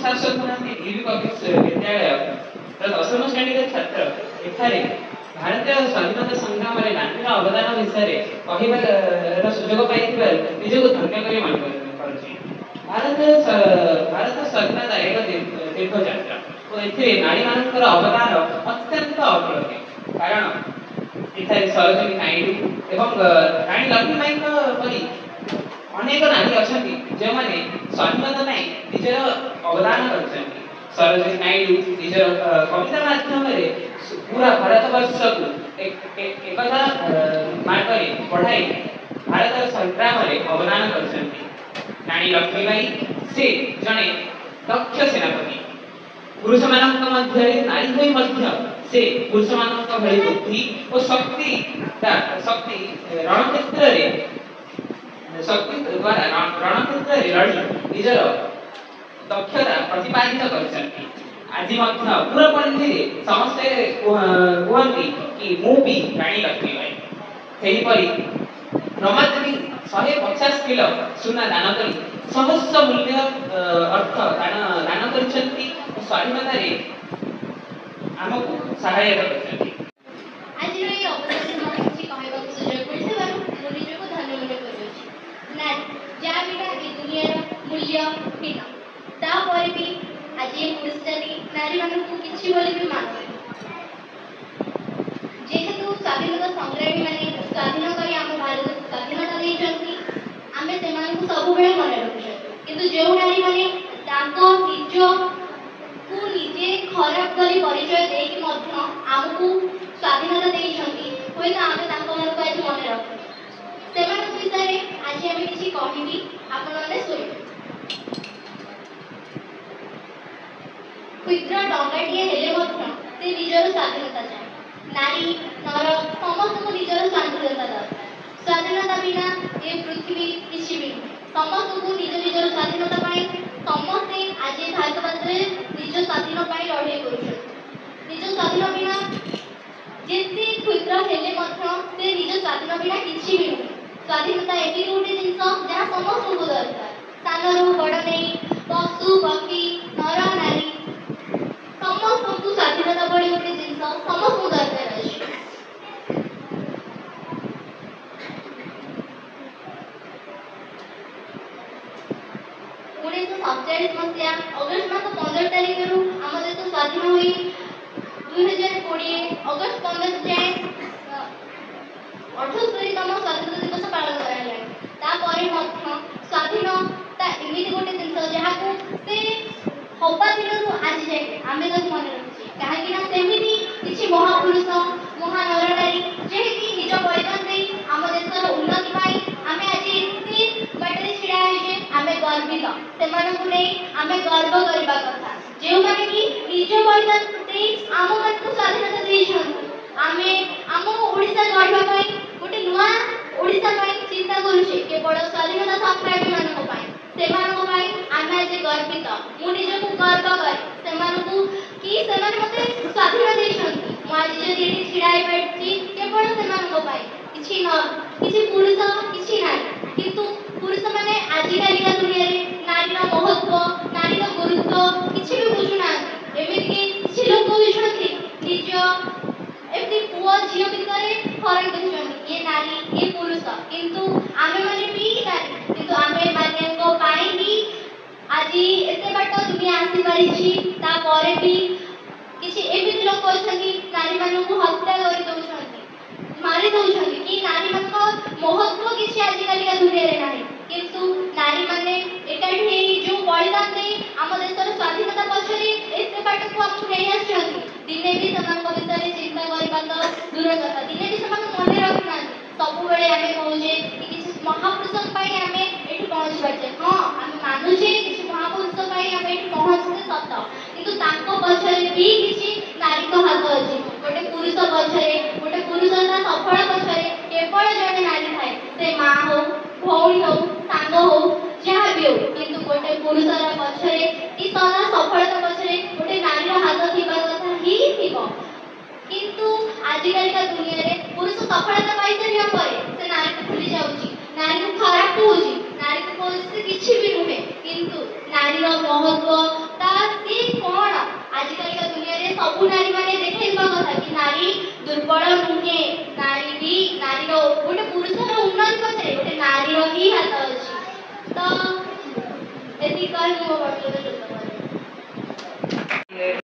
शासक होनांती DV public विद्यालय तर 10ମ ଶ୍ରେଣୀର ଛାତ୍ର ଏଠାରେ ଭାରତୀୟ ସ୍ୱାଧୀନତା ସଂଗ୍ରାମରେ ଗାନ୍ଧୀଙ୍କ ଅବଦାନ ବିଷୟରେ କହିବାର ସୁଯୋଗ ପାଇଥିବାରୁ ନିଜକୁ ଧନ୍ୟ କରି ମନେ କରୁଛି। ଭାରତ ସ୍ୱାଧୀନତା ଏକ ଦୀର୍ଘ ଯାତ୍ରା ଓ ଏଥିରେ ନାରୀମାନଙ୍କର ଅବଦାନ ଅତ୍ୟନ୍ତ ଅପରିସୀମ। କାରଣ ଏଠାରେ ସରୋଜିନୀ ନାଇଡୁ ଏବଂ ରାଣୀ ଲକ୍ଷ୍ମୀବାଈଙ୍କ ପରି ଅନେକ ନାରୀ ଅଛନ୍ତି ଯେଉଁମାନେ ସ୍ୱାଧୀନତା ପାଇଁ ନିଜର ଅବଦାନ କରିଛନ୍ତି। ସରୋଜିନୀ ନାଇଡୁ ନିଜର କବିତା ମାଧ୍ୟମରେ पूरा भारतवर्ष को एकता मार्गरे बढ़ाई भारत संग्राम अवदान करछन्ति। रानी लक्ष्मीबाई से जने दक्ष सेनापति पुरुष मानक मध्य नारी होई मध्य से पुरुष मानक भली बुद्धि और शक्ति रणक्षेत्र रे शक्ति द्वारा रणक्षेत्र रे लड़ी निजर दक्षता प्रतिपादित करछन्ति। आज पूरा पंथी समस्ते कहती कि मु भी राणी लक्ष्मीबाई सेहीपरि रमादेवी 150 किलो सुना दान करी सहस्र मूल्य अर्थ दान करछन्ति स्वाधीनता रे हमको सहायता करछन्ति। आज रे अवसर में किछि कहबा को सुजोग मिलथिबारु मु निजको धन्यवाद करूछि। ना जा बिना ए दुनिया मूल्य बिना ता पर भी आज ये पुरस्कारी नारी मानक किछि बोली भी मान जेहेतु स्वाधीनता संग्रामी माने स्वाधीन करी हम भारत स्वाधीनता देई जंती आमे सेमान को सब बेले मन रखुछ। किंतु जो नारी माने ताको निज को निजे खराब करी परिचय दे कि मध्य हमकु स्वाधीनता देई जंती होय त आमे ताको मन को आज मन रखु सेमान विषय आज आमे किछि कहिबी आपन माने सुनिबे। क्षुद्र टंगाटिए हेले मध्य से निजर स्वाधीनता चाहे नारी नर समस्त को निजर स्वाधीनता दरकार। स्वाधीनता बिना ये पृथ्वी किसी भी समस्त को निजर स्वाधीनता पाए समस्ते आज भारतवर्ष निज स्वाधीन पाए लड़ाई करुछन। निज स्वाधीन बिना जितने क्षुद्र हेले मध्य से निज स्वाधीन बिना किसी भी नहीं। स्वाधीनता एवं गोटे जिनस जहाँ समस्त को दरकार सानरू बड़ नहीं पशु पक्षी नर नारी समस्त को स्वाधीनता बड़ी गोटे जिनस समस्त को दरकार अछि। 1947 मसीहा अगस्त मास 15 तारिख रु आम देश स्वाधीन हुई 2020 अगस्त 15 जाए 78तम स्वाधीनता दिवस पालन कराला। तापर मध्य स्वाधीनता एमिति गोटे जिनस जहाँ को से हवा दिन आज जाए आम तो मन रखी कहीं सेमती किसी महापुरुष महानर नारी जेकि निज बलिदान दे आम देशर उन्नति पाई आम आज एते बाटे छिड़ा होइजे आम गर्वित सेमानकु नै आम गर्व करबा कथा जे माने कि निज बलिदान दे आम मानकु स्वाधीनता देछन। आम आम ओडिसा गढ़वा पाई गोटे नुआ ओडिसा पाई चिंता करूछे केवल स्वाधीनता संग्रामी मानक पाई सेमानक पाई आम आज गर्वित मु निजकु गर्व करे सेमानकु कि सेमान मते स्वाधीन देछन। मु आज जदि एठी छिड़ाई बैठी केवल सेमानक पाई किछि न किछि पुरुष किछि नारी किंतु पुरुष माने आजि कालिका दुनिया रे नारी रो महत्व नारी रो गुरुत्व किछि भी बुझुना एमिति किछि लोक बुझुनथि निज एमती पुआ झियो भितरे फरक देखुछन ये नारी ये पुरुष किंतु आमे माने भी नारी किंतु आमे माने को पाई ही आज एते बाट दुनिया आसी पारी छी ता परे भी किछि एमिति लोक अछथि नारी मानन को हत्या करि दउछथि मारी दउछथि कि नारी मान को महत्व किछि आज कालिका दुनिया रे नाही किंतु नारी माने एकाठी जो बलिदान दे आम देशर स्वाधीनता पछरे एते बाट को हम नै आछथि दिने भी समान विषय चिंता करबा तो दूर कथा दिने भी समान मन रखना सब बेले आमे कहूजे कि किछि महापुरुष पाई आमे एठी पहुंच बाटे हां आमे मानु जे किछि महापुरुष पाई आमे एठी पहुंचते सत किंतु ताको पछरे भी किछि नारी को हाथ अछि गोटे पुरुष पछरे गोटे पुरुषता सफल पछरे केवल जने नारी थाए से मां हो भौणी हो सांग हो जहाँ भी हो किंतु गोटे पुरुषर पछरे कि सदा सफलता पछरे गोटे नारी हाथ थिबा कथा ही थिबो किंतु आजिकल का दुनिया रे पुरुष सफलता पाई सारिया परे से नारी को भूली जाउची नारी को खराब होउची नारी को कोसे किछि भी नुहे किंतु नारी रो महत्व ता ଏତିକି କହି ମୁଁ ମୋ ବକ୍ତବ୍ୟ